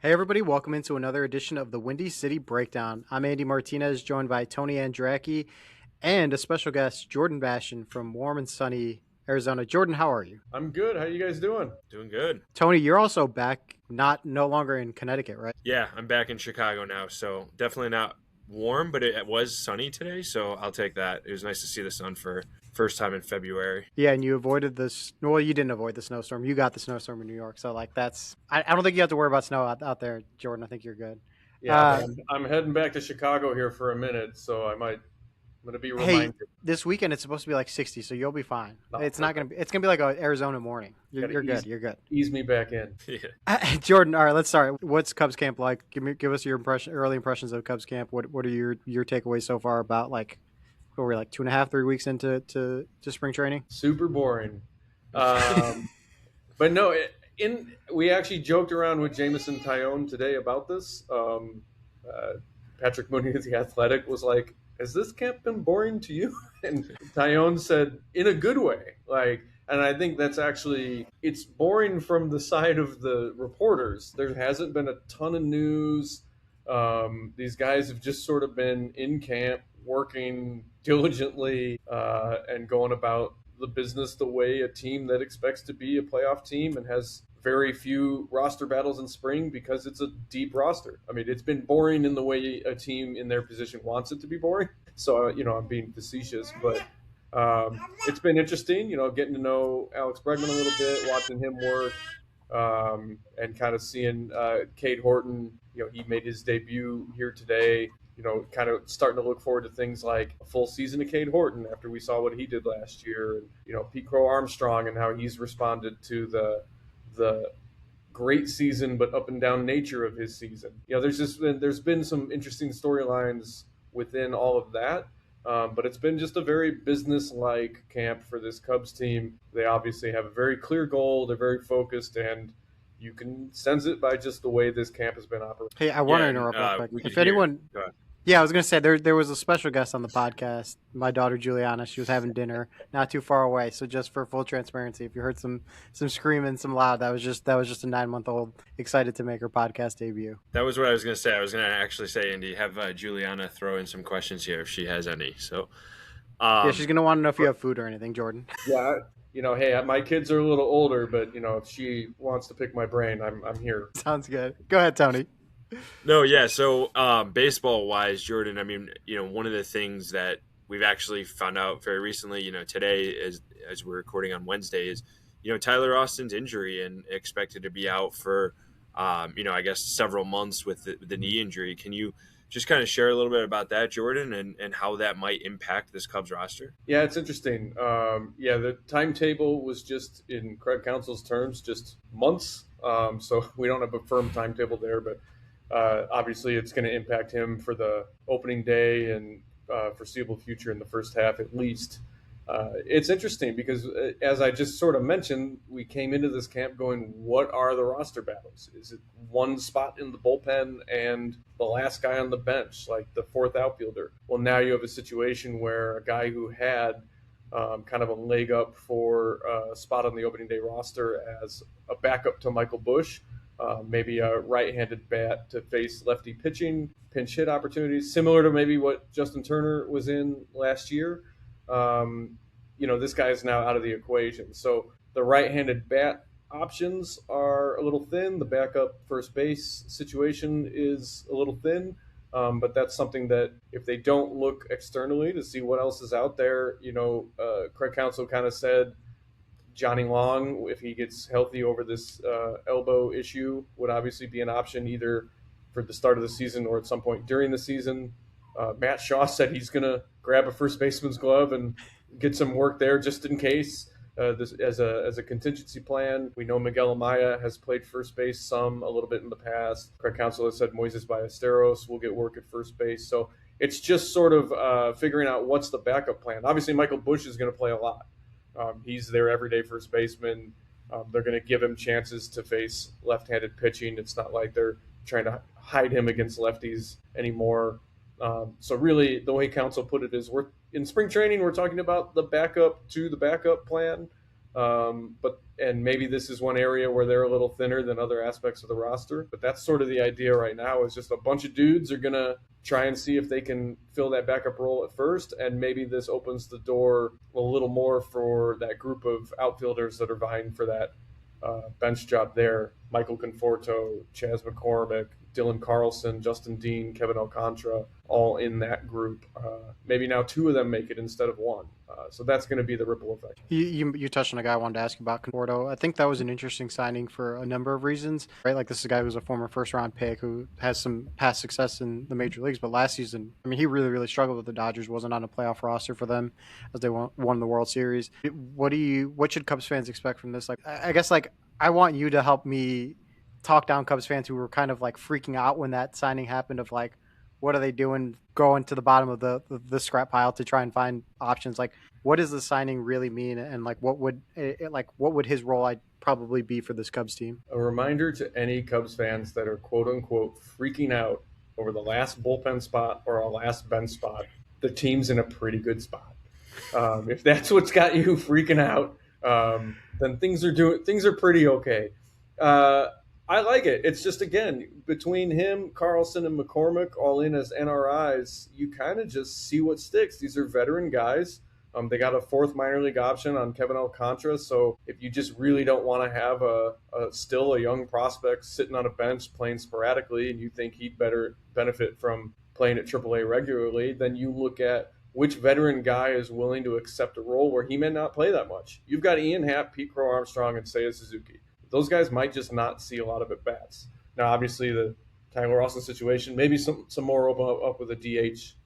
Hey everybody, welcome into another edition of the Windy City Breakdown. I'm Andy Martinez, joined by Tony Andracki and a special guest, Jordan Bastian from warm and sunny Arizona. Jordan, how are you? I'm good. How you guys doing? Doing good. Tony, you're also back, no longer in Connecticut, right? Yeah, I'm back in Chicago now, so definitely not warm, but it was sunny today, so I'll take that. It was nice to see the sun for first time in February. Yeah, and you avoided this. Well, you didn't avoid the snowstorm. You got the snowstorm in New York, so that's. I don't think you have to worry about snow out there, Jordan. I think you're good. Yeah, I'm heading back to Chicago here for a minute, so I'm going to be reminded. Hey, this weekend it's supposed to be like 60, so you'll be fine. No, it's not gonna be. It's gonna be like an Arizona morning. You're good. You're good. Ease me back in. Yeah. Jordan, all right, let's start. What's Cubs camp like? Give us your early impressions of Cubs camp. What are your takeaways so far about what were we, like 2.5, 3 weeks into spring training? Super boring. But no, we actually joked around with Jameson Tyone today about this. Patrick Mooney of The Athletic was like, has this camp been boring to you? And Tyone said, in a good way. And I think that's actually, it's boring from the side of the reporters. There hasn't been a ton of news. These guys have just sort of been in camp, working diligently, and going about the business the way a team that expects to be a playoff team and has very few roster battles in spring because it's a deep roster. I mean, it's been boring in the way a team in their position wants it to be boring. So, I'm being facetious, but it's been interesting, getting to know Alex Bregman a little bit, watching him work, and kind of seeing Cade Horton. He made his debut here today, kind of starting to look forward to things like a full season of Cade Horton after we saw what he did last year. And, Pete Crow Armstrong and how he's responded to the great season but up and down nature of his season. There's been some interesting storylines within all of that. But it's been just a very business-like camp for this Cubs team. They obviously have a very clear goal. They're very focused, and you can sense it by just the way this camp has been operating. Hey, I want to interrupt real quick. If anyone, yeah, I was going to say there was a special guest on the podcast, my daughter Juliana. She was having dinner not too far away. So just for full transparency, if you heard some screaming, some loud, that was just a 9-month-old excited to make her podcast debut. That was what I was going to say. I was going to actually say, Andy, have Juliana throw in some questions here if she has any. So yeah, she's going to want to know if you have food or anything, Jordan. Yeah, hey, my kids are a little older, but if she wants to pick my brain, I'm here. Sounds good. Go ahead, Tony. No, yeah. So baseball-wise, Jordan, I mean, one of the things that we've actually found out very recently, today as we're recording on Wednesday is, Tyler Austin's injury and expected to be out for, I guess several months with the knee injury. Can you just kind of share a little bit about that, Jordan, and how that might impact this Cubs roster? Yeah, it's interesting. The timetable was just, in Craig Counsell's terms, just months. So we don't have a firm timetable there, but obviously it's going to impact him for the opening day and foreseeable future in the first half at least. It's interesting because, as I just sort of mentioned, we came into this camp going, what are the roster battles? Is it one spot in the bullpen and the last guy on the bench, like the fourth outfielder? Well, now you have a situation where a guy who had kind of a leg up for a spot on the opening day roster as a backup to Michael Busch, maybe a right-handed bat to face lefty pitching, pinch hit opportunities, similar to maybe what Justin Turner was in last year. This guy is now out of the equation. So the right-handed bat options are a little thin. The backup first base situation is a little thin. But that's something that if they don't look externally to see what else is out there, Craig Counsell kind of said Johnny Long, if he gets healthy over this elbow issue, would obviously be an option either for the start of the season or at some point during the season. Matt Shaw said he's going to grab a first baseman's glove and get some work there just in case, this as a contingency plan. We know Miguel Amaya has played first base a little bit in the past. Craig Counsell has said Moises Ballesteros will get work at first base. So it's just sort of figuring out what's the backup plan. Obviously, Michael Busch is going to play a lot. He's their everyday first baseman. They're going to give him chances to face left-handed pitching. It's not like they're trying to hide him against lefties anymore. So really, the way Counsell put it is, we're in spring training, we're talking about the backup to the backup plan. And maybe this is one area where they're a little thinner than other aspects of the roster. But that's sort of the idea right now, is just a bunch of dudes are going to try and see if they can fill that backup role at first. And maybe this opens the door a little more for that group of outfielders that are vying for that bench job there. Michael Conforto, Chas McCormick, Dylan Carlson, Justin Dean, Kevin Alcantara, all in that group. Maybe now two of them make it instead of one. So that's going to be the ripple effect. You touched on a guy I wanted to ask you about, Conforto. I think that was an interesting signing for a number of reasons, right? Like, this is a guy who's a former first-round pick who has some past success in the major leagues, but last season, I mean, he really, really struggled with the Dodgers, wasn't on a playoff roster for them as they won the World Series. What should Cubs fans expect from this? Like, I guess, like, I want you to help me talk down Cubs fans who were kind of like freaking out when that signing happened, of like, what are they doing going to the bottom of the scrap pile to try and find options? Like, what does the signing really mean? And like, what would his role probably be for this Cubs team? A reminder to any Cubs fans that are quote unquote freaking out over the last bullpen spot or our last bench spot, the team's in a pretty good spot. If that's what's got you freaking out, then things are pretty okay. I like it. It's just, again, between him, Carlson, and McCormick all in as NRIs, you kind of just see what sticks. These are veteran guys. They got a fourth minor league option on Kevin Alcantara. So if you just really don't want to have still a young prospect sitting on a bench playing sporadically, and you think he'd better benefit from playing at AAA regularly, then you look at which veteran guy is willing to accept a role where he may not play that much. You've got Ian Happ, Pete Crow Armstrong, and Seiya Suzuki. Those guys might just not see a lot of at-bats. Now, obviously, the Tyler Austin situation, maybe some more open up with a DH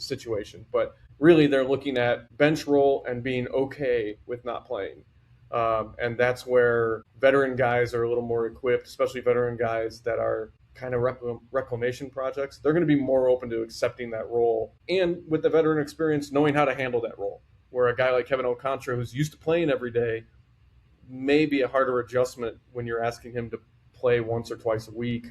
situation. But really, they're looking at bench role and being okay with not playing. And that's where veteran guys are a little more equipped, especially veteran guys that are kind of reclamation projects. They're going to be more open to accepting that role. And with the veteran experience, knowing how to handle that role. Where a guy like Kevin Alcantara, who's used to playing every day, may be a harder adjustment when you're asking him to play once or twice a week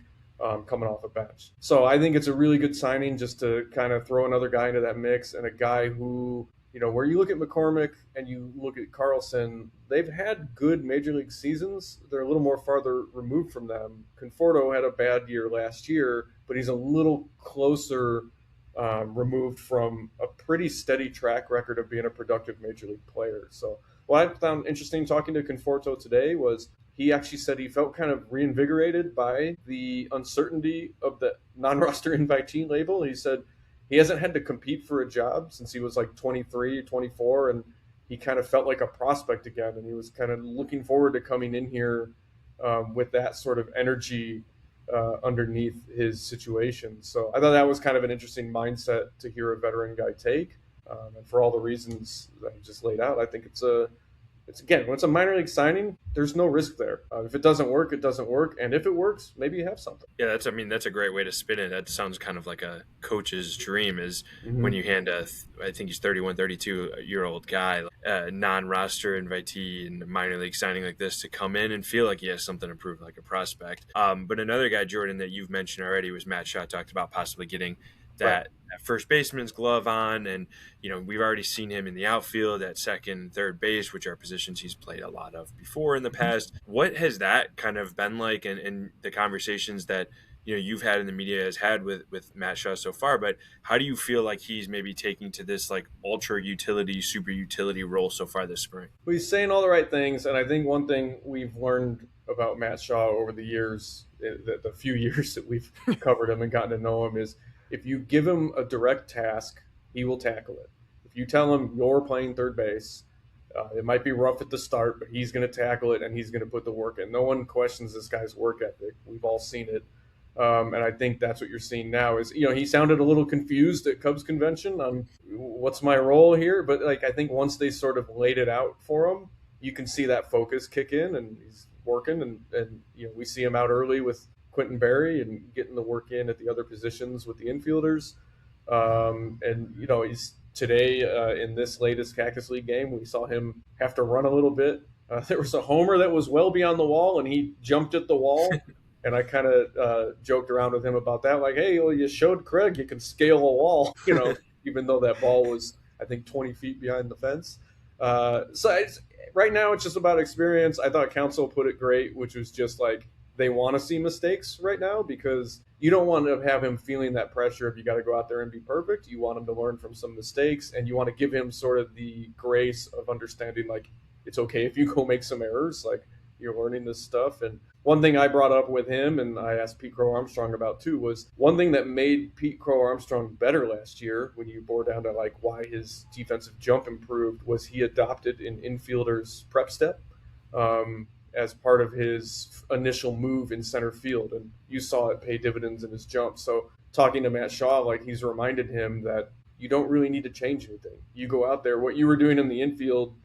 coming off a bench. So I think it's a really good signing just to kind of throw another guy into that mix, and a guy who, where you look at McCormick and you look at Carlson, they've had good major league seasons. They're a little more farther removed from them. Conforto had a bad year last year, but he's a little closer removed from a pretty steady track record of being a productive major league player. So what I found interesting talking to Conforto today was he actually said he felt kind of reinvigorated by the uncertainty of the non-roster invitee label. He said he hasn't had to compete for a job since he was like 23, 24, and he kind of felt like a prospect again. And he was kind of looking forward to coming in here with that sort of energy underneath his situation. So I thought that was kind of an interesting mindset to hear a veteran guy take. And for all the reasons that you just laid out, I think it's again, when it's a minor league signing, there's no risk there. If it doesn't work, it doesnn't work. And if it works, maybe you have something. Yeah, that's a great way to spin it. That sounds kind of like a coach's dream is when you hand I think he's 31, 32-year-old guy, a non-roster invitee in a minor league signing like this to come in and feel like he has something to prove, like a prospect. But another guy, Jordan, that you've mentioned already was Matt Shaw, talked about possibly getting that first baseman's glove on, and we've already seen him in the outfield at second, third base, which are positions he's played a lot of before in the past. What has that kind of been like, and the conversations that you've had in the media has had with Matt Shaw so far? But how do you feel like he's maybe taking to this like ultra utility, super utility role so far this spring? Well, he's saying all the right things, and I think one thing we've learned about Matt Shaw over the years, the few years that we've covered him and gotten to know him, is if you give him a direct task, he will tackle it. If you tell him you're playing third base, it might be rough at the start, but he's going to tackle it and he's going to put the work in. No one questions this guy's work ethic. We've all seen it. And I think that's what you're seeing now is, he sounded a little confused at Cubs convention. What's my role here? But I think once they sort of laid it out for him, you can see that focus kick in, and he's working. And we see him out early with Quentin Berry and getting the work in at the other positions with the infielders. He's today in this latest Cactus League game, we saw him have to run a little bit. There was a homer that was well beyond the wall, and he jumped at the wall. And I kind of joked around with him about that, like, hey, well, you showed Craig you can scale a wall, even though that ball was, I think, 20 feet behind the fence. Right now it's just about experience. I thought Council put it great, which was just like they want to see mistakes right now because you don't want to have him feeling that pressure if you got to go out there and be perfect. You want him to learn from some mistakes, and you want to give him sort of the grace of understanding like it's okay if you go make some errors. Like you're learning this stuff. And one thing I brought up with him, and I asked Pete Crow Armstrong about too, was one thing that made Pete Crow Armstrong better last year when you bore down to like why his defensive jump improved was he adopted an infielder's prep step as part of his initial move in center field. And you saw it pay dividends in his jump. So talking to Matt Shaw, like he's reminded him that you don't really need to change anything. You go out there, what you were doing in the infield,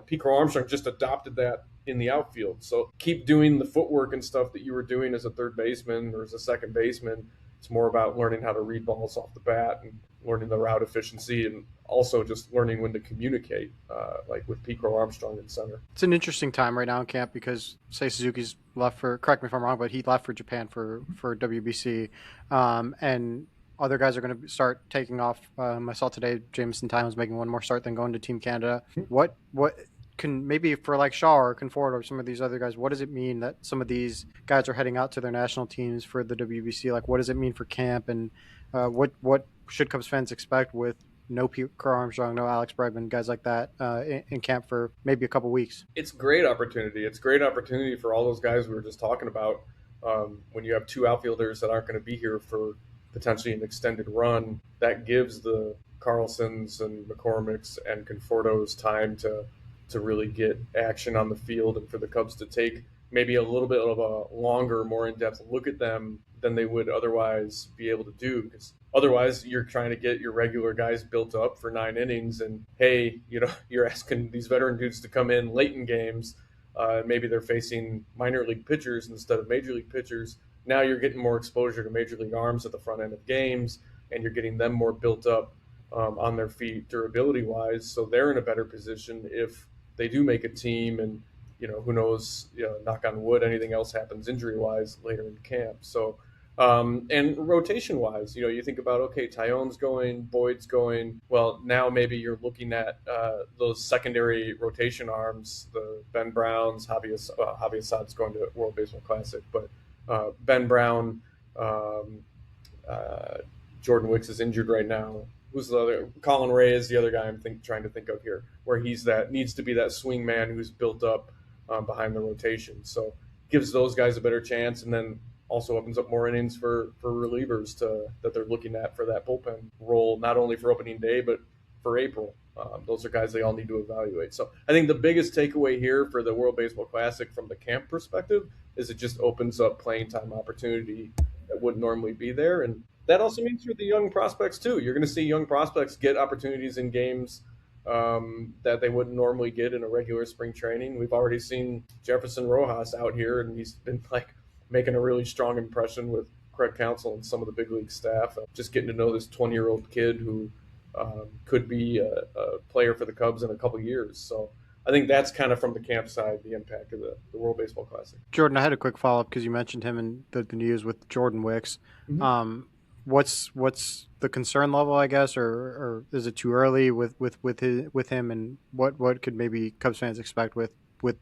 Pete Crow Armstrong just adopted that in the outfield. So keep doing the footwork and stuff that you were doing as a third baseman or as a second baseman. It's more about learning how to read balls off the bat and learning the route efficiency and also just learning when to communicate, like with Pete Crow Armstrong in center. It's an interesting time right now in camp because Sei Suzuki's left for, correct me if I'm wrong, but he left for Japan for WBC. And other guys are going to start taking off. I saw today Jameson Time was making one more start than going to Team Canada. What can maybe for like Shaw or Conforto or some of these other guys, what does it mean that some of these guys are heading out to their national teams for the WBC? Like, what does it mean for camp? And what should Cubs fans expect with no Pete Crow Armstrong, no Alex Bregman, guys like that in camp for maybe a couple weeks? It's great opportunity. It's great opportunity for all those guys we were just talking about. When you have two outfielders that aren't going to be here for potentially an extended run, that gives the Carlsons and McCormicks and Conforto's time to really get action on the field and for the Cubs to take maybe a little bit of a longer, more in-depth look at them than they would otherwise be able to do. Because otherwise you're trying to get your regular guys built up for 9 innings and, hey, you're asking these veteran dudes to come in late in games. Maybe they're facing minor league pitchers instead of major league pitchers. Now you're getting more exposure to major league arms at the front end of games, and you're getting them more built up on their feet durability-wise. So they're in a better position if they do make a team and, who knows, knock on wood, anything else happens injury-wise later in camp. So, and rotation-wise, you think about, okay, Tyone's going, Boyd's going. Well, now maybe you're looking at those secondary rotation arms, the Ben Browns, Javi Assad's going to World Baseball Classic, but Ben Brown, Jordan Wicks is injured right now. Who's the other? Colin Ray is the other guy I'm trying to think of here, where needs to be that swing man who's built up behind the rotation. So gives those guys a better chance, and then also opens up more innings for relievers that they're looking at for that bullpen role, not only for opening day but for April. Those are guys they all need to evaluate. So I think the biggest takeaway here for the World Baseball Classic from the camp perspective is it just opens up playing time opportunity that wouldn't normally be there. And that also means for the young prospects too. You're going to see young prospects get opportunities in games that they wouldn't normally get in a regular spring training. We've already seen Jefferson Rojas out here, and he's been like making a really strong impression with Craig Counsell and some of the big league staff. Just getting to know this 20-year-old kid who could be a player for the Cubs in a couple years. So I think that's kind of from the camp side, the impact of the World Baseball Classic. Jordan, I had a quick follow-up because you mentioned him in the news with Jordan Wicks. Mm-hmm. What's the concern level, I guess, or is it too early with him, and what could maybe Cubs fans expect with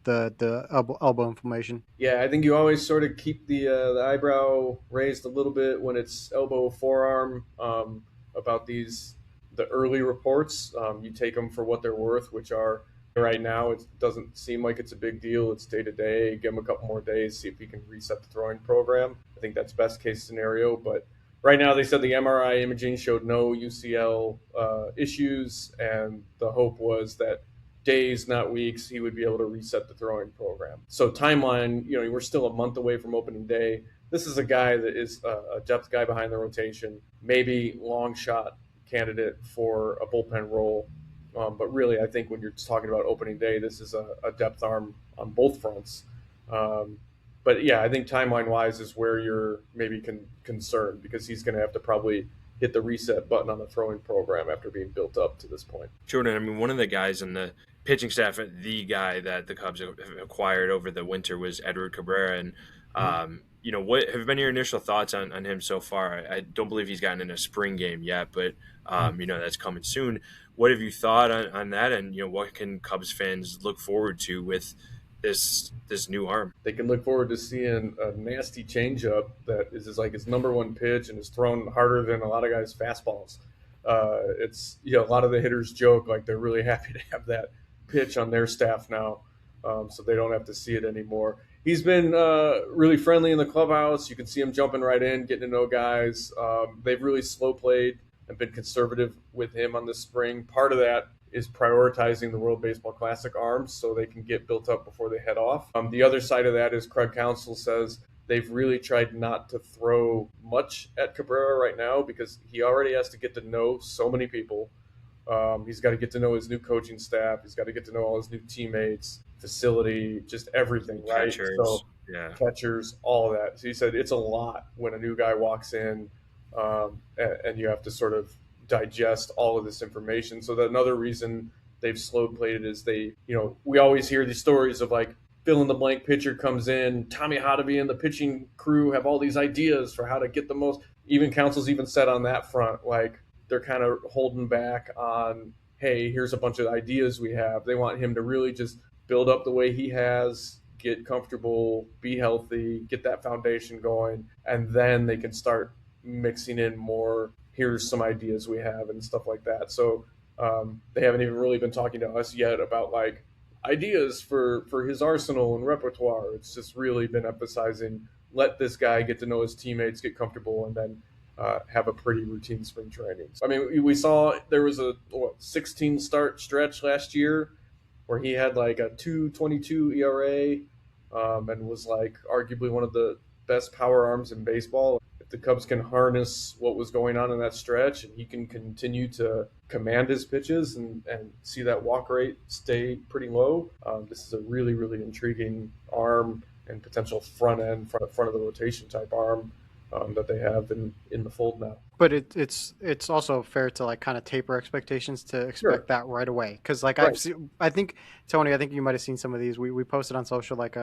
the elbow inflammation? Yeah, I think you always sort of keep the eyebrow raised a little bit when it's elbow forearm about the early reports. You take them for what they're worth, which are right now. It doesn't seem like it's a big deal. It's day to day. Give him a couple more days, see if he can reset the throwing program. I think that's best case scenario, but right now, they said the MRI imaging showed no UCL issues, and the hope was that days, not weeks, he would be able to reset the throwing program. So timeline, we're still a month away from opening day. This is a guy that is a depth guy behind the rotation, maybe long shot candidate for a bullpen role. But really, I think when you're talking about opening day, this is a depth arm on both fronts. But yeah, I think timeline-wise is where you're maybe concerned because he's going to have to probably hit the reset button on the throwing program after being built up to this point. Jordan, I mean, one of the guys in the pitching staff, the guy that the Cubs acquired over the winter was Edward Cabrera. And, what have been your initial thoughts on him so far? I don't believe he's gotten in a spring game yet, but that's coming soon. What have you thought on that? And, what can Cubs fans look forward to with this new arm? They can look forward to seeing a nasty changeup that is like his number one pitch and is thrown harder than a lot of guys' fastballs. It's a lot of the hitters joke like they're really happy to have that pitch on their staff now, so they don't have to see it anymore. He's been really friendly in the clubhouse. You can see him jumping right in, getting to know guys. They've really slow played and been conservative with him on this spring. Part of that is prioritizing the World Baseball Classic arms so they can get built up before they head off. The other side of that is Craig Counsell says they've really tried not to throw much at Cabrera right now because he already has to get to know so many people. He's got to get to know his new coaching staff. He's got to get to know all his new teammates, facility, just everything, right? Catchers, catchers, all of that. So he said it's a lot when a new guy walks in and you have to sort of digest all of this information. So that another reason they've slow played it is we always hear these stories of like fill in the blank pitcher comes in, Tommy Hotovy and the pitching crew have all these ideas for how to get the most. Even Counsell's even said on that front, like they're kind of holding back on, hey, here's a bunch of ideas we have. They want him to really just build up the way he has, get comfortable, be healthy, get that foundation going, and then they can start mixing in more, here's some ideas we have and stuff like that. So they haven't even really been talking to us yet about like ideas for his arsenal and repertoire. It's just really been emphasizing, let this guy get to know his teammates, get comfortable, and then have a pretty routine spring training. So, I mean, we saw there was a 16 start stretch last year where he had like a 2.22 ERA and was like arguably one of the best power arms in baseball. If the Cubs can harness what was going on in that stretch and he can continue to command his pitches and see that walk rate stay pretty low, this is a really, really intriguing arm and potential front of the rotation type arm that they have in the fold now. But it's also fair to like kind of taper expectations to expect that right away, because like Right. I've seen, I think Tony, I think you might have seen some of these. We posted on social like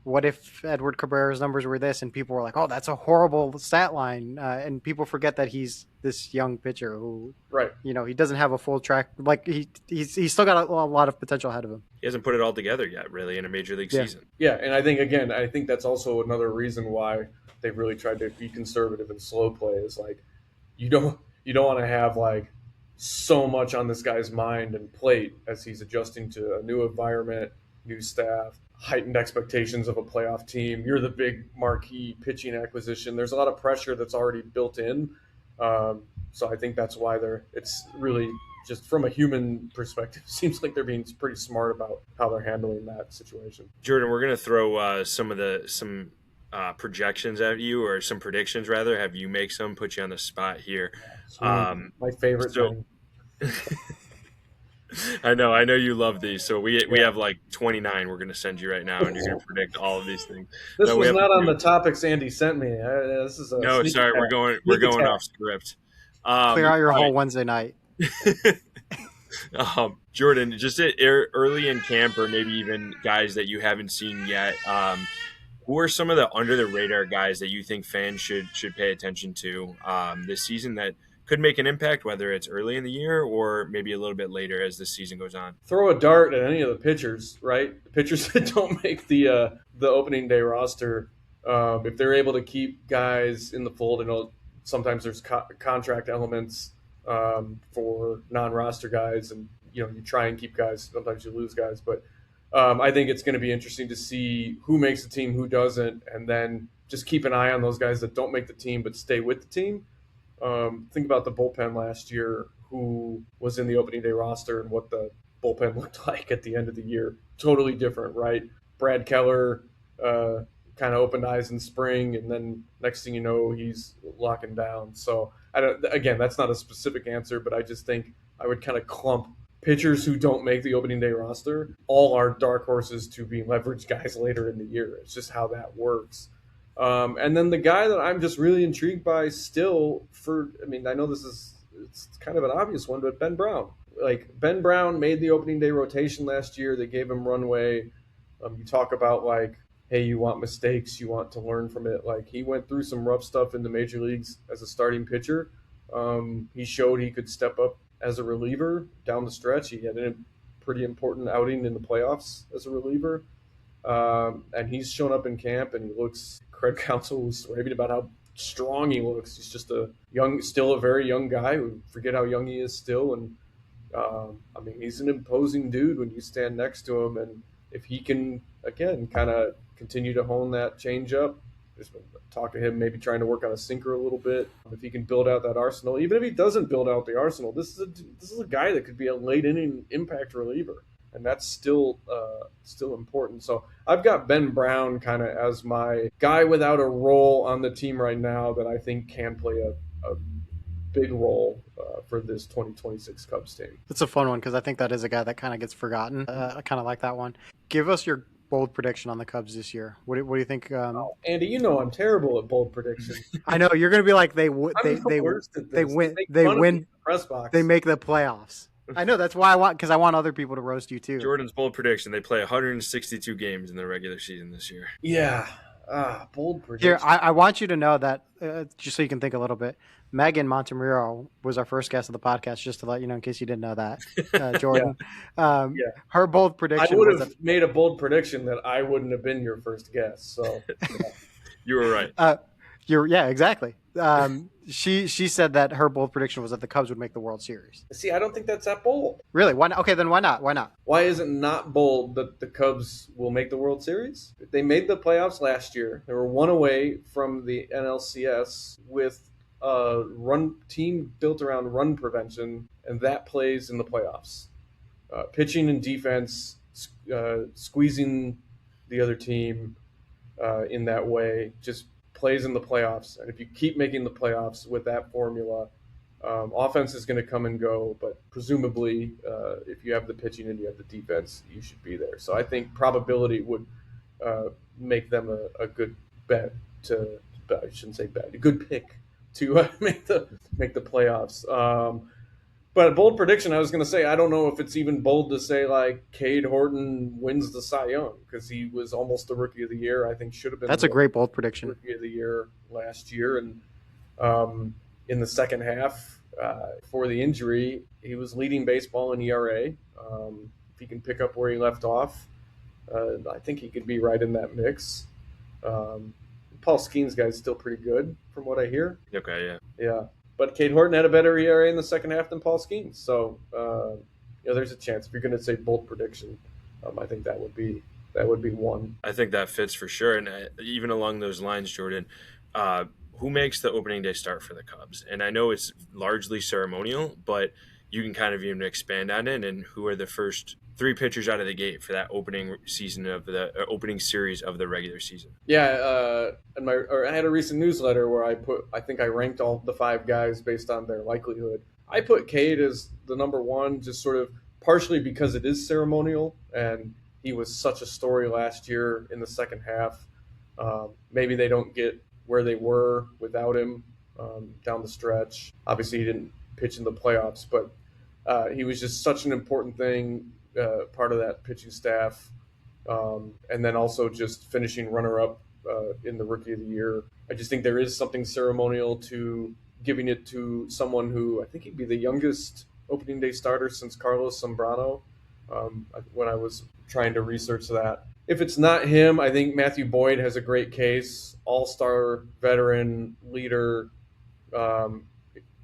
what if Edward Cabrera's numbers were this, and people were like, oh, that's a horrible stat line, and people forget that he's this young pitcher who, Right. he doesn't have a full track, like he's still got a lot of potential ahead of him. He hasn't put it all together yet, really, in a major league Yeah. season. Yeah, and I think that's also another reason why they've really tried to be conservative and slow play is like you don't want to have like so much on this guy's mind and plate as he's adjusting to a new environment, new staff, heightened expectations of a playoff team. You're the big marquee pitching acquisition. There's a lot of pressure that's already built in. So I think that's why it's really just from a human perspective, seems like they're being pretty smart about how they're handling that situation. Jordan, we're going to throw some projections at you, or some predictions rather. Have you make some, put you on the spot here. My favorite thing. I know you love these. So we have like 29 we're going to send you right now, and you're going to predict all of these things. This was not on the topics Andy sent me. This is no, sorry, we're going off script. Clear out your whole Wednesday night. Jordan, just early in camp, or maybe even guys that you haven't seen yet, who are some of the under the radar guys that you think fans should pay attention to this season that could make an impact, whether it's early in the year or maybe a little bit later as the season goes on? Throw a dart at any of the pitchers, right? The pitchers that don't make the opening day roster, if they're able to keep guys in the fold. Sometimes there's contract elements for non-roster guys, and you try and keep guys. Sometimes you lose guys, but I think it's going to be interesting to see who makes the team, who doesn't, and then just keep an eye on those guys that don't make the team but stay with the team. Think about the bullpen last year, who was in the opening day roster and what the bullpen looked like at the end of the year. Totally different, right? Brad Keller kind of opened eyes in spring, and then next thing you know, he's locking down. So again, that's not a specific answer, but I just think I would kind of clump pitchers who don't make the opening day roster. All are dark horses to be leveraged guys later in the year. It's just how that works. And then the guy that I'm just really intrigued by still I know it's kind of an obvious one, but Ben Brown. Like, Ben Brown made the opening day rotation last year. They gave him runway. You talk about like, hey, you want mistakes, you want to learn from it. Like, he went through some rough stuff in the major leagues as a starting pitcher. He showed he could step up as a reliever down the stretch. He had a pretty important outing in the playoffs as a reliever. And he's shown up in camp, and he looks. Craig Counsell was raving about how strong he looks. He's just still a very young guy. We forget how young he is still, and I mean, he's an imposing dude when you stand next to him. And if he can again kind of continue to hone that changeup, just talk to him, maybe trying to work on a sinker a little bit. If he can build out that arsenal, even if he doesn't build out the arsenal, this is a guy that could be a late inning impact reliever. And that's still important. So I've got Ben Brown kind of as my guy without a role on the team right now that I think can play a big role for this 2026 Cubs team. It's a fun one because I think that is a guy that kind of gets forgotten. I kind of like that one. Give us your bold prediction on the Cubs this year. What do you think? Andy, you know I'm terrible at bold predictions. I know you're going to be like they win. Press box. They make the playoffs. I know, that's why I want other people to roast you too. Jordan's bold prediction: they play 162 games in the regular season this year. Yeah, bold prediction. Here, I want you to know that just so you can think a little bit. Megan Montemuro was our first guest of the podcast, just to let you know in case you didn't know that, Jordan. Her bold prediction. I would have made a bold prediction that I wouldn't have been your first guest. So you were right. Exactly. She said that her bold prediction was that the Cubs would make the World Series. See, I don't think that's that bold. Really? Why not? Okay, then why not? Why not? Why is it not bold that the Cubs will make the World Series? They made the playoffs last year. They were one away from the NLCS with a run team built around run prevention, and that plays in the playoffs. Pitching and defense, squeezing the other team in that way, just plays in the playoffs. And if you keep making the playoffs with that formula, offense is going to come and go, but presumably if you have the pitching and you have the defense, you should be there. So I think probability would make them a good bet I shouldn't say bet, a good pick to make the playoffs. But a bold prediction, I was going to say, I don't know if it's even bold to say like Cade Horton wins the Cy Young because he was almost the Rookie of the Year. I think should have been. That's a great bold prediction. Rookie of the Year last year, and in the second half, for the injury, he was leading baseball in ERA. If he can pick up where he left off, I think he could be right in that mix. Paul Skeens guy's still pretty good from what I hear. Okay, yeah. But Cade Horton had a better ERA in the second half than Paul Skeens. So, there's a chance. If you're going to say bold prediction, I think that would be one. I think that fits for sure. And even along those lines, Jordan, who makes the opening day start for the Cubs? And I know it's largely ceremonial, but you can kind of even expand on it. And who are the first three pitchers out of the gate for that opening opening series of the regular season? Yeah, I had a recent newsletter where I think I ranked all the five guys based on their likelihood. I put Cade as the number one, just sort of partially because it is ceremonial, and he was such a story last year in the second half. Maybe they don't get where they were without him down the stretch. Obviously, he didn't pitch in the playoffs, but he was just such an important thing. Part of that pitching staff, and then also just finishing runner-up in the Rookie of the Year. I just think there is something ceremonial to giving it to someone who I think he'd be the youngest opening day starter since Carlos Zambrano, when I was trying to research that. If it's not him, I think Matthew Boyd has a great case, all-star veteran leader,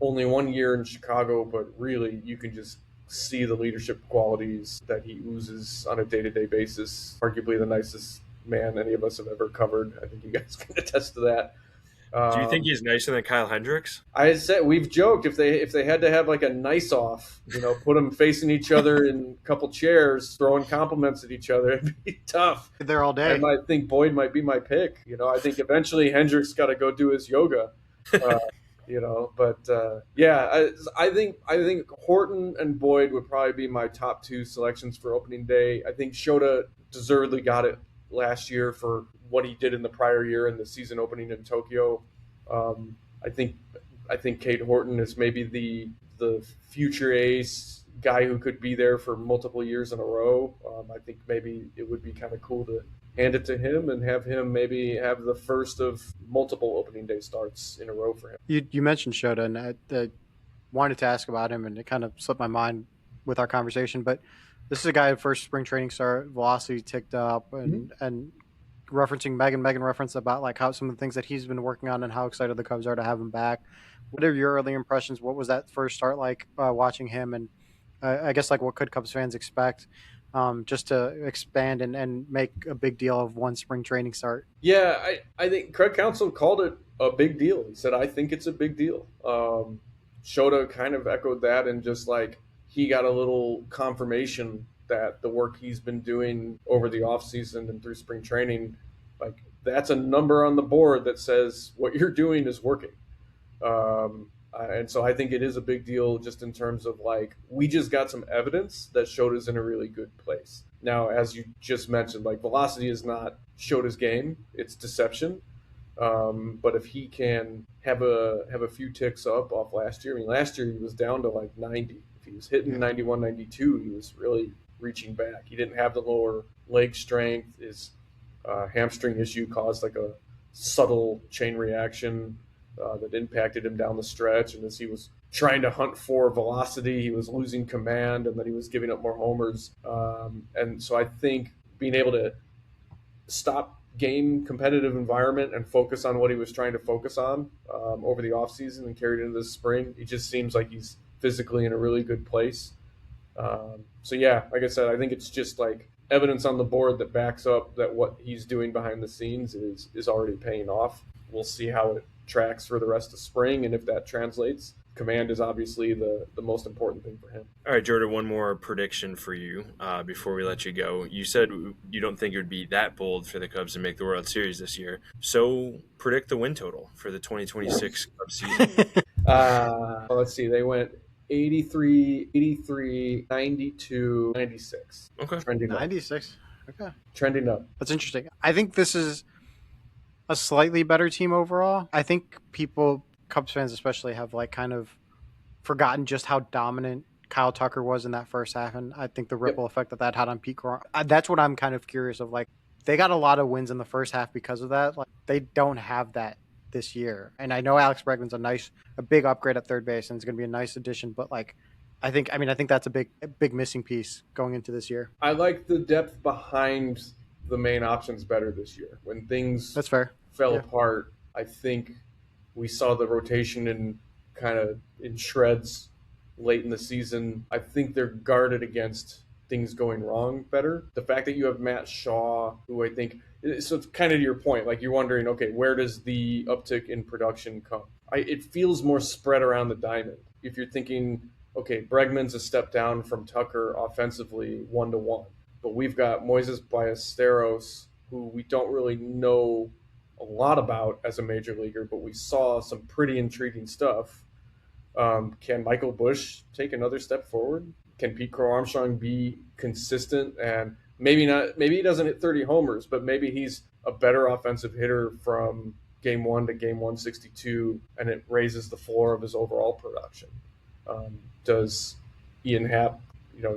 only 1 year in Chicago, but really you can just see the leadership qualities that he oozes on a day-to-day basis. Arguably the nicest man any of us have ever covered. I think you guys can attest to that. Do you think he's nicer than Kyle Hendricks? I said we've joked if they had to have like a nice off, put them facing each other in a couple chairs, throwing compliments at each other, it'd be tough. There all day. I think Boyd might be my pick. I think eventually Hendricks got to go do his yoga. I think Horton and Boyd would probably be my top two selections for opening day. I think Shota deservedly got it last year for what he did in the prior year in the season opening in Tokyo. I think Cade Horton is maybe the future ace, guy who could be there for multiple years in a row. I think maybe it would be kind of cool to hand it to him and have him maybe have the first of multiple opening day starts in a row for him. You mentioned Shota, and I wanted to ask about him, and it kind of slipped my mind with our conversation. But this is a guy who first spring training start, velocity ticked up, and referencing Megan referenced about like how some of the things that he's been working on and how excited the Cubs are to have him back. What are your early impressions? What was that first start like watching him? And I guess like what could Cubs fans expect just to expand and make a big deal of one spring training start? Yeah, I think Craig Counsell called it a big deal. He said, I think it's a big deal. Shota kind of echoed that, and just like he got a little confirmation that the work he's been doing over the offseason and through spring training, like that's a number on the board that says what you're doing is working. And so I think it is a big deal just in terms of like, we just got some evidence that Shota's in a really good place. Now, as you just mentioned, like velocity is not Shota's game, it's deception. But if he can have a few ticks up off last year, I mean, last year he was down to like 90. If he was hitting 91, 92, he was really reaching back. He didn't have the lower leg strength. His hamstring issue caused like a subtle chain reaction that impacted him down the stretch. And as he was trying to hunt for velocity, he was losing command, and then he was giving up more homers. And so I think being able to stop game competitive environment and focus on what he was trying to focus on over the offseason and carried into the spring, it just seems like he's physically in a really good place. So yeah, like I said, I think it's just like evidence on the board that backs up that what he's doing behind the scenes is already paying off. We'll see how it tracks for the rest of spring, and if that translates, command is obviously the most important thing for him. All right, Jordan, one more prediction for you before we let you go. You said you don't think it would be that bold for the Cubs to make the World Series this year. So predict the win total for the 2026 Cubs season. Let's see. They went 83, 92, 96. Okay. Trending up. 96. Okay. Trending up. That's interesting. I think this is a slightly better team overall. I think Cubs fans especially, have like kind of forgotten just how dominant Kyle Tucker was in that first half, and I think the ripple effect that had on Pete Crow. That's what I'm kind of curious of. Like, they got a lot of wins in the first half because of that. Like, they don't have that this year. And I know Alex Bregman's a big upgrade at third base, and it's going to be a nice addition. But like, I think that's a big missing piece going into this year. I like the depth behind the main options better this year. When things that's fair fell apart, I think we saw the rotation in shreds late in the season. I think they're guarded against things going wrong better. The fact that you have Matt Shaw, who I think, so it's kind of to your point, like you're wondering, okay, where does the uptick in production come? It feels more spread around the diamond. If you're thinking, okay, Bregman's a step down from Tucker offensively 1-to-1, but we've got Moises Ballesteros, who we don't really know a lot about as a major leaguer, but we saw some pretty intriguing stuff. Can Michael Busch take another step forward? Can Pete Crow Armstrong be consistent? And maybe he doesn't hit 30 homers, but maybe he's a better offensive hitter from game 1 to game 162, and it raises the floor of his overall production. Does Ian Happ,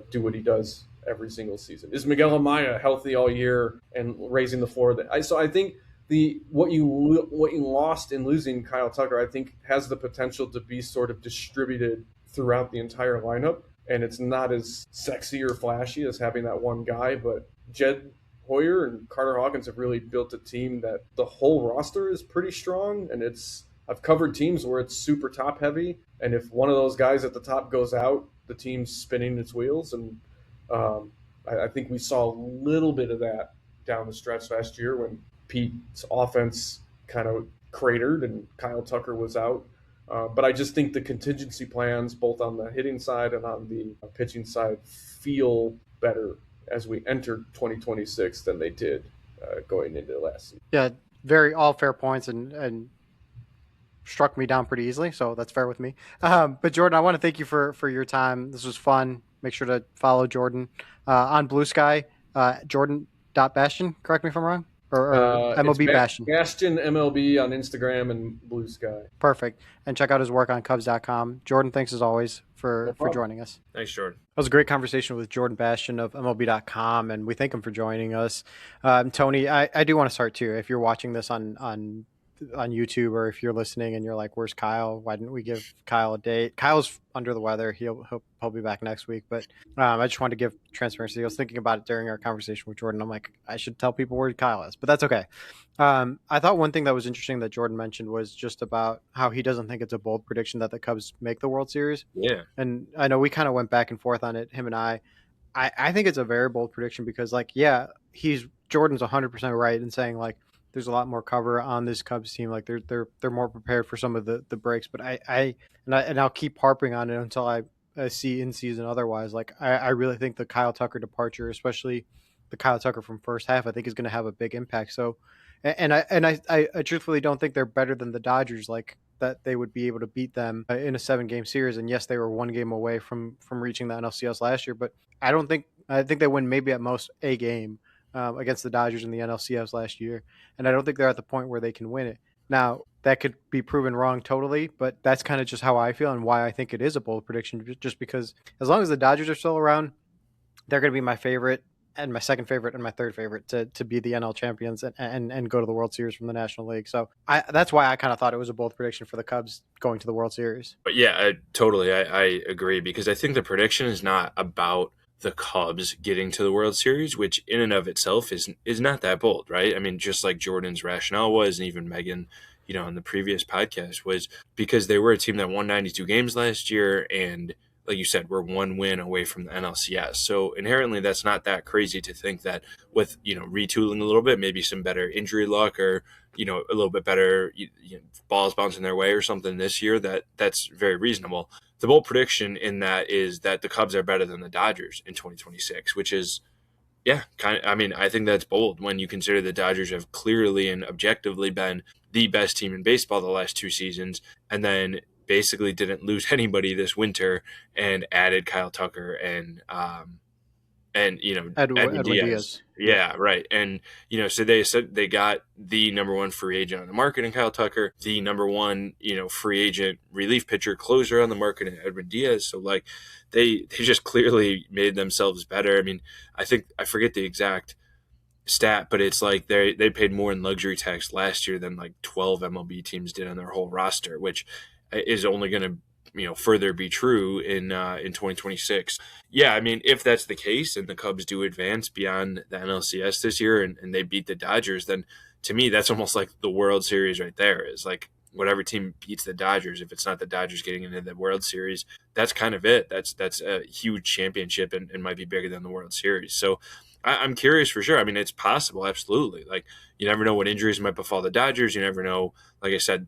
do what he does every single season? Is Miguel Amaya healthy all year and raising the floor? So I think what you lost in losing Kyle Tucker, I think, has the potential to be sort of distributed throughout the entire lineup, and it's not as sexy or flashy as having that one guy. But Jed Hoyer and Carter Hawkins have really built a team that the whole roster is pretty strong, and I've covered teams where it's super top heavy, and if one of those guys at the top goes out, the team's spinning its wheels, and I think we saw a little bit of that down the stretch last year when Pete's offense kind of cratered and Kyle Tucker was out. But I just think the contingency plans, both on the hitting side and on the pitching side, feel better as we enter 2026 than they did going into last season. Yeah, all fair points and struck me down pretty easily, so that's fair with me. But Jordan, I want to thank you for your time. This was fun. Make sure to follow Jordan on Blue Sky, Jordan.Bastian. Correct me if I'm wrong. or It's MLB Bastion. Bastion MLB on Instagram and Blue Sky. Perfect. And check out his work on Cubs.com. Jordan, thanks as always for joining us. Thanks, Jordan. That was a great conversation with Jordan Bastian of MLB.com, and we thank him for joining us. Tony, I do want to start too. If you're watching this on YouTube, or if you're listening and you're like, "Where's Kyle? Why didn't we give Kyle a date?" Kyle's under the weather. He'll be back next week. But I just wanted to give transparency. I was thinking about it during our conversation with Jordan. I'm like, I should tell people where Kyle is, but that's okay. I thought one thing that was interesting that Jordan mentioned was just about how he doesn't think it's a bold prediction that the Cubs make the World Series. Yeah. And I know we kind of went back and forth on it, him and I think it's a very bold prediction because, like, yeah, Jordan's 100% right in saying, like, there's a lot more cover on this Cubs team. Like, they're more prepared for some of the breaks. But I'll keep harping on it until I see in season otherwise. Like, I really think the Kyle Tucker departure, especially the Kyle Tucker from first half, I think is going to have a big impact. So, and I truthfully don't think they're better than the Dodgers, like that they would be able to beat them in a 7-game series. And yes, they were 1 game away from reaching the NLCS last year, but I think they win maybe at most a game against the Dodgers in the NLCS last year. And I don't think they're at the point where they can win it. Now, that could be proven wrong totally, but that's kind of just how I feel and why I think it is a bold prediction, just because as long as the Dodgers are still around, they're going to be my favorite and my second favorite and my third favorite to be the NL champions and go to the World Series from the National League. So that's why I kind of thought it was a bold prediction for the Cubs going to the World Series. But yeah, I agree, because I think the prediction is not about the Cubs getting to the World Series, which in and of itself is not that bold, right? I mean, just like Jordan's rationale was, and even Megan, on the previous podcast, was because they were a team that won 92 games last year, and like you said, we're 1 win away from the NLCS. So inherently, that's not that crazy to think that with, retooling a little bit, maybe some better injury luck, or, a little bit better balls bouncing their way or something this year, that's very reasonable. The bold prediction in that is that the Cubs are better than the Dodgers in 2026, which is, yeah, I think that's bold when you consider the Dodgers have clearly and objectively been the best team in baseball the last 2 seasons, and then basically didn't lose anybody this winter and added Kyle Tucker and Edward Diaz. Yeah, right. And so they said they got the number 1 free agent on the market in Kyle Tucker, the number 1 free agent relief pitcher closer on the market in Edward Diaz. So like they just clearly made themselves better. I mean, I forget the exact stat, but it's like they paid more in luxury tax last year than like 12 MLB teams did on their whole roster, which is only going to further be true in 2026. Yeah, I mean, if that's the case and the Cubs do advance beyond the NLCS this year and they beat the Dodgers, then to me that's almost like the World Series right there. Is like whatever team beats the Dodgers, if it's not the Dodgers getting into the World Series, that's kind of it. That's a huge championship and might be bigger than the World Series. So I'm curious for sure. I mean, it's possible, absolutely. Like, you never know what injuries might befall the Dodgers. You never know, like I said,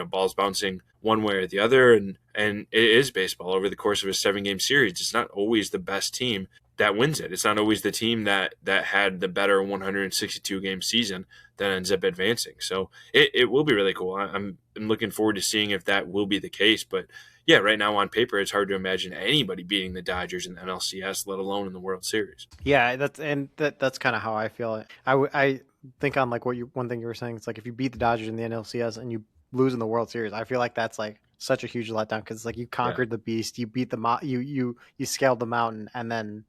balls bouncing one way or the other. And it is baseball over the course of a 7-game series. It's not always the best team that wins it. It's not always the team that had the better 162-game season that ends up advancing. So it will be really cool. I'm looking forward to seeing if that will be the case. But yeah, right now on paper, it's hard to imagine anybody beating the Dodgers in the NLCS, let alone in the World Series. Yeah, that's kind of how I feel. I think on like one thing you were saying, it's like if you beat the Dodgers in the NLCS and you lose in the World Series, I feel like that's like such a huge letdown because it's like you conquered the beast, you beat you scaled the mountain, and then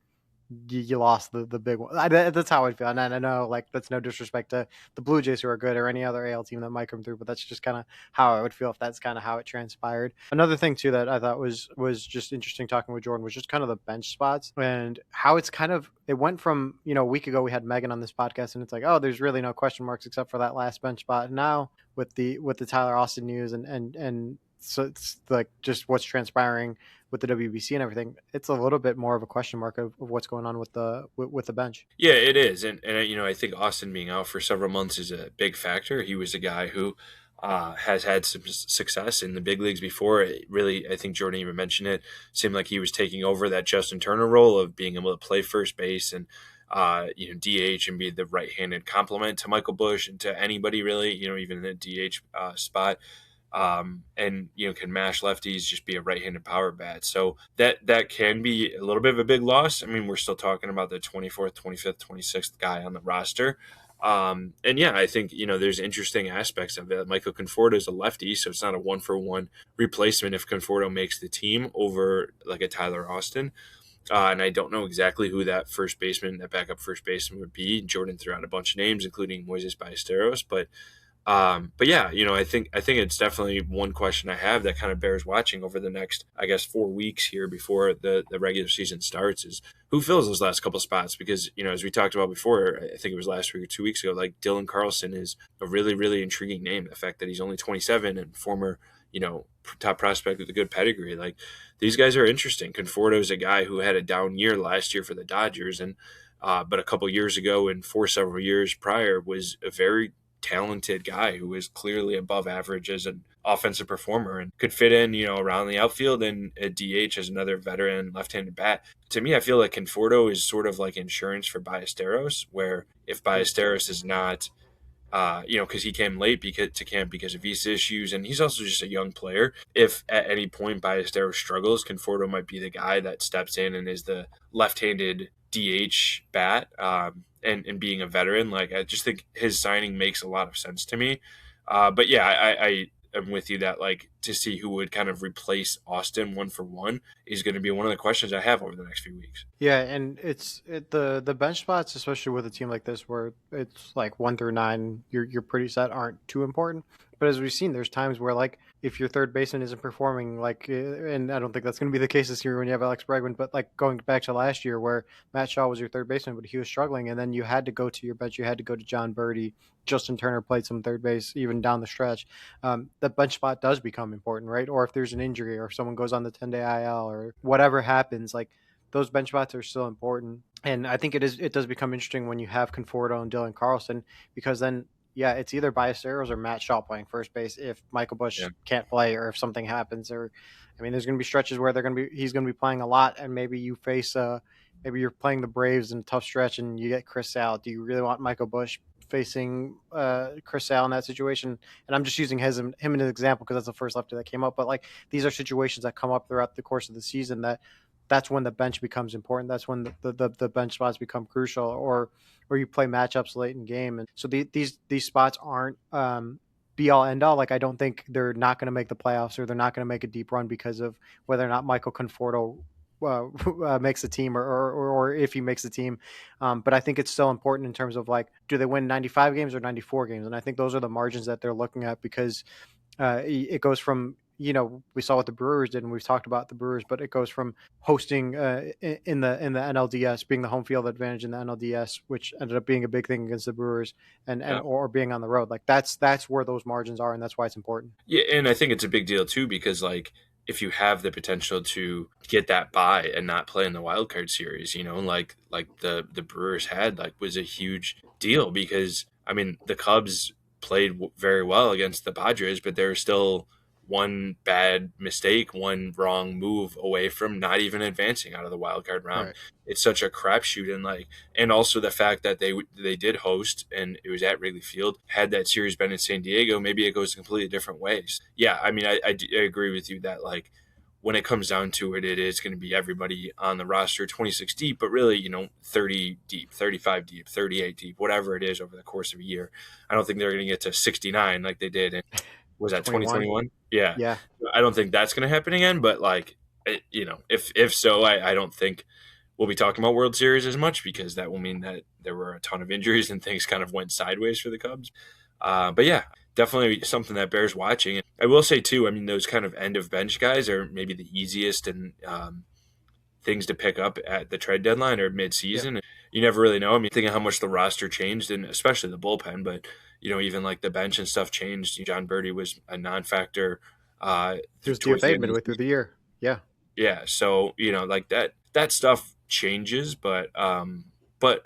you lost the big one. That's how I feel. And I know, like, that's no disrespect to the Blue Jays, who are good, or any other AL team that might come through, but that's just kind of how I would feel if that's kind of how it transpired. Another thing too that I thought was just interesting talking with Jordan was just kind of the bench spots and how it's kind of, it went from, a week ago we had Megan on this podcast and it's like, oh, there's really no question marks except for that last bench spot. And now with the Tyler Austin news and so it's like just what's transpiring with the WBC and everything, it's a little bit more of a question mark of what's going on with the bench. Yeah, it is. And I think Austin being out for several months is a big factor. He was a guy who has had some success in the big leagues before. It really, I think Jordan even mentioned it, seemed like he was taking over that Justin Turner role of being able to play first base and DH and be the right-handed complement to Michael Busch and to anybody really, even in the DH spot. And can mash lefties, just be a right-handed power bat. So that can be a little bit of a big loss. I mean, we're still talking about the 24th, 25th, 26th guy on the roster. And yeah, I think, there's interesting aspects of it. Michael Conforto is a lefty, so it's not a 1-for-1 replacement if Conforto makes the team over like a Tyler Austin. And I don't know exactly who that backup first baseman would be. Jordan threw out a bunch of names, including Moises Ballesteros, but yeah, I think it's definitely one question I have that kind of bears watching over the next, I guess, 4 weeks here before the regular season starts is who fills those last couple spots, because as we talked about before, I think it was last week or 2 weeks ago, like Dylan Carlson is a really, really intriguing name. The fact that he's only 27 and former top prospect with a good pedigree, like these guys are interesting. Conforto is a guy who had a down year last year for the Dodgers, and but a couple years ago and for several years prior was a very talented guy who is clearly above average as an offensive performer and could fit in, around the outfield and at DH as another veteran left-handed bat. To me, I feel like Conforto is sort of like insurance for Ballesteros, where if Ballesteros is not, because he came late to camp because of visa issues, and he's also just a young player. If at any point Ballesteros struggles, Conforto might be the guy that steps in and is the left-handed DH bat. And being a veteran, like I just think his signing makes a lot of sense to me. But yeah, I am with you that like to see who would kind of replace Austin 1-for-1 is going to be one of the questions I have over the next few weeks. Yeah, and the bench spots, especially with a team like this where it's like 1 through 9, you're pretty set, aren't too important. But as we've seen, there's times where like if your third baseman isn't performing, like, and I don't think that's going to be the case this year when you have Alex Bregman, but like going back to last year where Matt Shaw was your third baseman, but he was struggling, and then you had to go to your bench, you had to go to John Birdie. Justin Turner played some third base even down the stretch. The bench spot does become important, right? Or if there's an injury or if someone goes on the 10-day IL or whatever happens, like those bench spots are still important. And I think it does become interesting when you have Conforto and Dylan Carlson, because then, yeah, it's either Ballesteros or Matt Shaw playing first base if Michael Busch can't play or if something happens. Or, I mean, there's going to be stretches where he's going to be playing a lot, and maybe you face maybe you're playing the Braves in a tough stretch and you get Chris Sale. Do you really want Michael Busch facing Chris Sale in that situation? And I'm just using him as an example because that's the first lefty that came up. But like these are situations that come up throughout the course of the season that's when the bench becomes important. That's when the bench spots become crucial, or you play matchups late in game. And so these spots aren't be all end all. Like I don't think they're not going to make the playoffs or they're not going to make a deep run because of whether or not Michael Conforto makes the team or if he makes the team. But I think it's still important in terms of like, do they win 95 games or 94 games? And I think those are the margins that they're looking at, because it goes from, we saw what the Brewers did, and we've talked about the Brewers, but it goes from hosting in the NLDS, being the home field advantage in the NLDS, which ended up being a big thing against the Brewers, or being on the road. Like that's where those margins are, and that's why it's important. Yeah, and I think it's a big deal too, because like if you have the potential to get that bye and not play in the wild card series, like the Brewers had, like was a huge deal, because I mean the Cubs played very well against the Padres, but they're still one bad mistake, one wrong move away from not even advancing out of the wild card round. Right. It's such a crapshoot, and also the fact that they did host and it was at Wrigley Field. Had that series been in San Diego, maybe it goes completely different ways. Yeah, I mean, I agree with you that like when it comes down to it, it is going to be everybody on the roster 26 deep, but really 30 deep, 35 deep, 38 deep, whatever it is over the course of a year. I don't think they're going to get to 69 like they did in. Was that 2021? Yeah. I don't think that's going to happen again, but like, if so, I don't think we'll be talking about World Series as much, because that will mean that there were a ton of injuries and things kind of went sideways for the Cubs. But yeah, definitely something that bears watching. And I will say too, I mean, those kind of end of bench guys are maybe the easiest and things to pick up at the trade deadline or mid-season. Yeah. You never really know. I mean, thinking how much the roster changed, and especially the bullpen, but even like the bench and stuff changed. John Birdie was a non-factor. There's DFA midway through the year. Yeah. Yeah. So, like that stuff changes, but a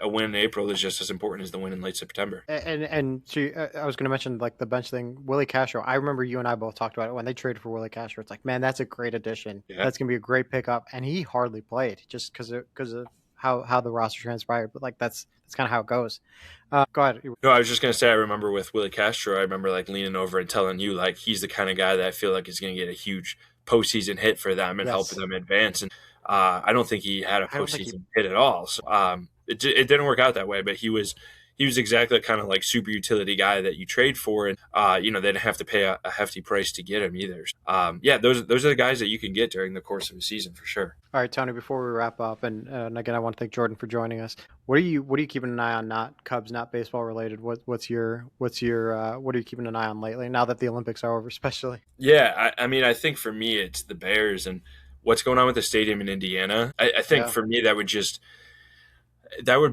win in April is just as important as the win in late September. And I was going to mention like the bench thing, Willie Castro. I remember you and I both talked about it when they traded for Willie Castro. It's like, man, that's a great addition. Yeah. That's going to be a great pickup. And he hardly played just because of how the roster transpired. But like, that's kind of how it goes. Go ahead. No, I was just going to say, I remember with Willie Castro, I remember like leaning over and telling you, like, he's the kind of guy that I feel like is going to get a huge postseason hit for them and help them advance. And I don't think he had a postseason hit at all. So it didn't work out that way, but he was he was exactly kind of like super utility guy that you trade for, and they didn't have to pay a hefty price to get him either. Yeah, those are the guys that you can get during the course of a season for sure. All right, Tony. Before we wrap up, and again, I want to thank Jordan for joining us. What are you keeping an eye on? Not Cubs, not baseball related. What are you keeping an eye on lately? Now that the Olympics are over, especially. Yeah, I mean, I think for me, it's the Bears and what's going on with the stadium in Indiana. I think for me, that would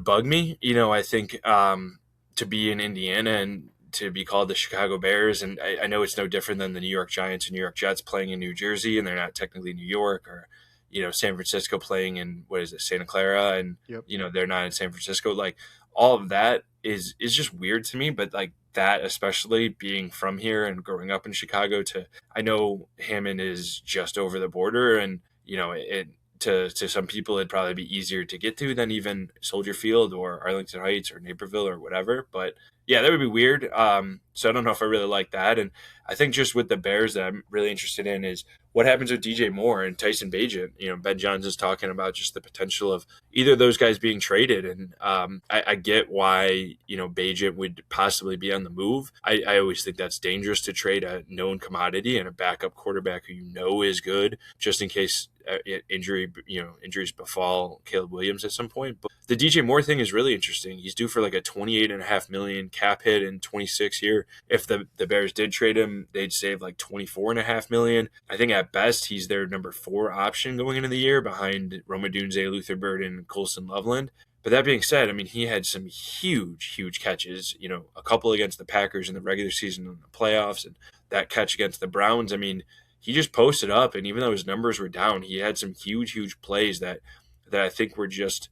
bug me. I think to be in Indiana and to be called the Chicago Bears, and I know it's no different than the New York Giants and New York Jets playing in New Jersey, and they're not technically New York, or San Francisco playing in what is it, Santa Clara, and Yep. They're not in San Francisco. Like all of that is just weird to me, but like that, especially being from here and growing up in Chicago, I know Hammond is just over the border, and it to some people it'd probably be easier to get to than even Soldier Field or Arlington Heights or Naperville or whatever. But yeah, that would be weird. So I don't know if I really like that. And I think just with the Bears that I'm really interested in is what happens with DJ Moore and Tyson Bagent. Ben Johnson's talking about just the potential of either of those guys being traded. And I get why, Bagent would possibly be on the move. I always think that's dangerous to trade a known commodity and a backup quarterback who is good, just in case injuries befall Caleb Williams at some point. But the DJ Moore thing is really interesting. He's due for like a $28.5 million cap hit in 26 here. If the Bears did trade him, they'd save like $24.5 million. I think at best he's their number 4 option going into the year behind Rome Odunze, Luther Burden, Colson Loveland. But that being said, I mean, he had some huge catches, a couple against the Packers in the regular season and the playoffs, and that catch against the Browns. I mean, he just posted up, and even though his numbers were down, he had some huge plays that I think were just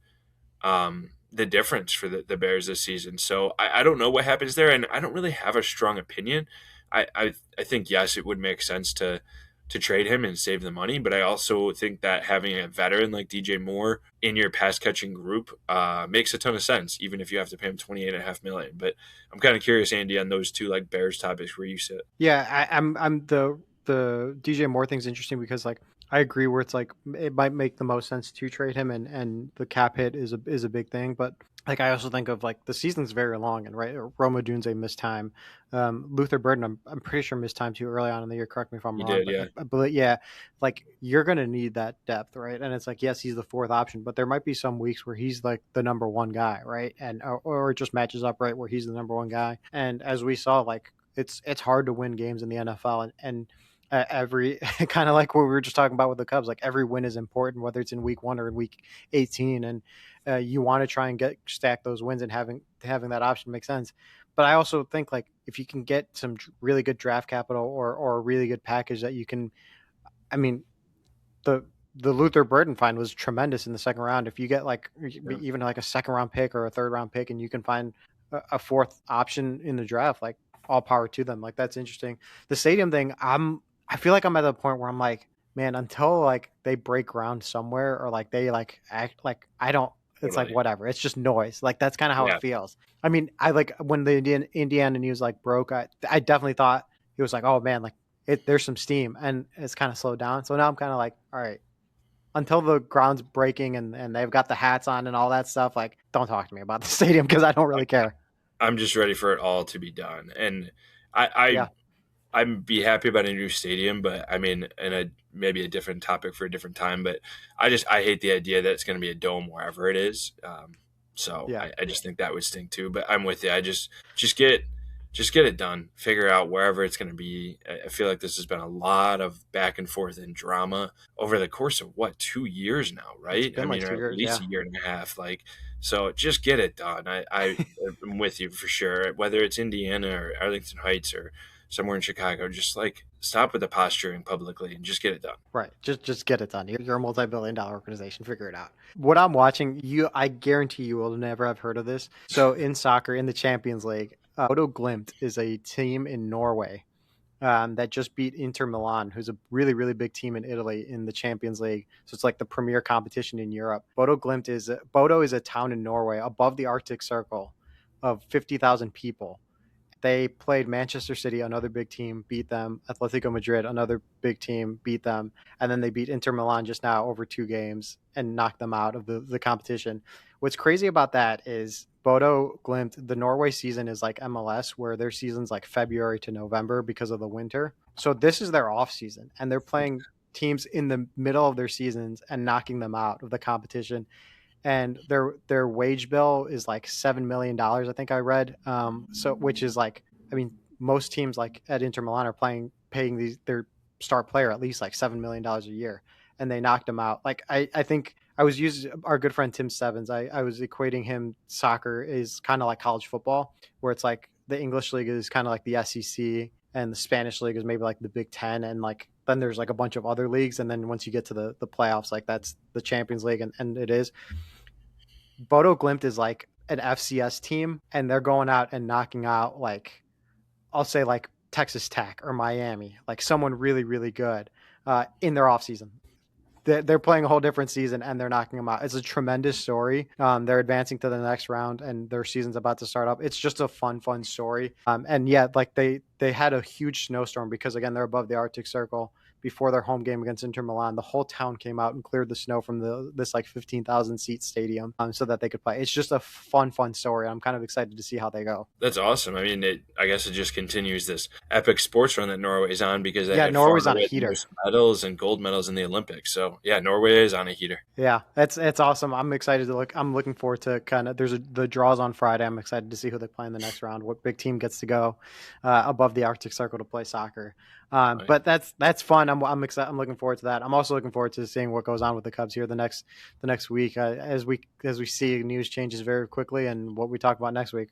the difference for the Bears this season. So I don't know what happens there, and I don't really have a strong opinion. I think, yes, it would make sense to trade him and save the money, but I also think that having a veteran like DJ Moore in your pass-catching group makes a ton of sense, even if you have to pay him $28.5 million. But I'm kind of curious, Andy, on those two like Bears topics where you sit. Yeah, I'm the DJ Moore thing's interesting because like I agree where it's like it might make the most sense to trade him and the cap hit is a big thing, but like I also think of like the season's very long and right, Rome Odunze missed time, Luther Burden I'm pretty sure missed time too early on in the year. Correct me if I'm wrong. Did, yeah. But yeah, like you're gonna need that depth, right? And it's like yes, he's the 4th option, but there might be some weeks where he's like the number 1 guy, right? And or it just matches up right where he's the number 1 guy. And as we saw, like it's hard to win games in the NFL, and every kind of like what we were just talking about with the Cubs, like every win is important, whether it's in week 1 or in week 18. And you want to try and stack those wins, and having that option makes sense. But I also think like if you can get some really good draft capital or a really good package that you can, I mean, the Luther Burden find was tremendous in the second round. If you get like even like a 2nd round pick or a 3rd round pick, and you can find a 4th option in the draft, like all power to them. Like that's interesting. The stadium thing, I feel like I'm at the point where I'm like, man, until like they break ground somewhere or like they like act like I don't, it's like whatever. It's just noise. Like that's kind of how it feels. I mean, I like when the Indiana news like broke, I definitely thought it was like, oh man, like there's some steam, and it's kind of slowed down. So now I'm kind of like, all right, until the ground's breaking and they've got the hats on and all that stuff, like don't talk to me about the stadium because I don't really care. I'm just ready for it all to be done. And I'd be happy about a new stadium, but I mean, and maybe a different topic for a different time, but I hate the idea that it's going to be a dome wherever it is. I just think that would stink too, but I'm with you. I just get it done, figure out wherever it's going to be. I feel like this has been a lot of back and forth and drama over the course of 2 years now, right? I mean, at least a year and a half. Like, so just get it done. I'm with you for sure. Whether it's Indiana or Arlington Heights or somewhere in Chicago, just like stop with the posturing publicly and just get it done. Right. Just get it done. You're a multi-billion-dollar organization. Figure it out. What I'm watching, I guarantee you will never have heard of this. So in soccer, in the Champions League, Bodo Glimt is a team in Norway that just beat Inter Milan, who's a really, really big team in Italy in the Champions League. So it's like the premier competition in Europe. Bodo is a town in Norway above the Arctic Circle of 50,000 people. They played Manchester City, another big team, beat them. Atletico Madrid, another big team, beat them. And then they beat Inter Milan just now over 2 games and knocked them out of the competition. What's crazy about that is Bodo Glimt, the Norway season is like MLS, where their season's like February to November because of the winter. So this is their off season, and they're playing teams in the middle of their seasons and knocking them out of the competition. And their wage bill is like $7 million, I think I read. So which is like, I mean, most teams like at Inter Milan are paying their star player at least like $7 million a year, and they knocked them out. Like I think I was using our good friend Tim Sevens. I was equating him, soccer is kind of like college football, where it's like the English league is kind of like the SEC, and the Spanish league is maybe like the Big Ten, and like then there's like a bunch of other leagues, and then once you get to the playoffs, like that's the Champions League, and it is. Bodo Glimt is like an FCS team, and they're going out and knocking out, like, I'll say like Texas Tech or Miami, like someone really, really good in their offseason. They're playing a whole different season, and they're knocking them out. It's a tremendous story. They're advancing to the next round, and their season's about to start up. It's just a fun story. And yeah, like they had a huge snowstorm because, again, they're above the Arctic Circle. Before their home game against Inter Milan, the whole town came out and cleared the snow from this like 15,000 seat stadium so that they could play. It's just a fun story. I'm kind of excited to see how they go. That's awesome. I mean, I guess it just continues this epic sports run that Norway's on, because they Norway's on a heater. Medals and gold medals in the Olympics. So yeah, Norway is on a heater. Yeah, it's awesome. I'm excited to look. I'm looking forward to the draws on Friday. I'm excited to see who they play in the next round. What big team gets to go above the Arctic Circle to play soccer. Right. But that's fun. I'm excited. I'm looking forward to that. I'm also looking forward to seeing what goes on with the Cubs here the next week as we see news changes very quickly, and what we talk about next week.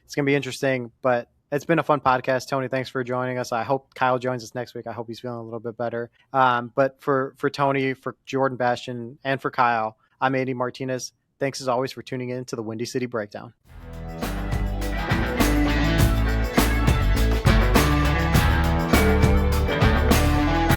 It's gonna be interesting. But it's been a fun podcast. Tony, thanks for joining us. I hope Kyle joins us next week. I hope he's feeling a little bit better. But for Tony, for Jordan Bastian, and for Kyle, I'm Andy Martinez. Thanks as always for tuning in to the Windy City Breakdown.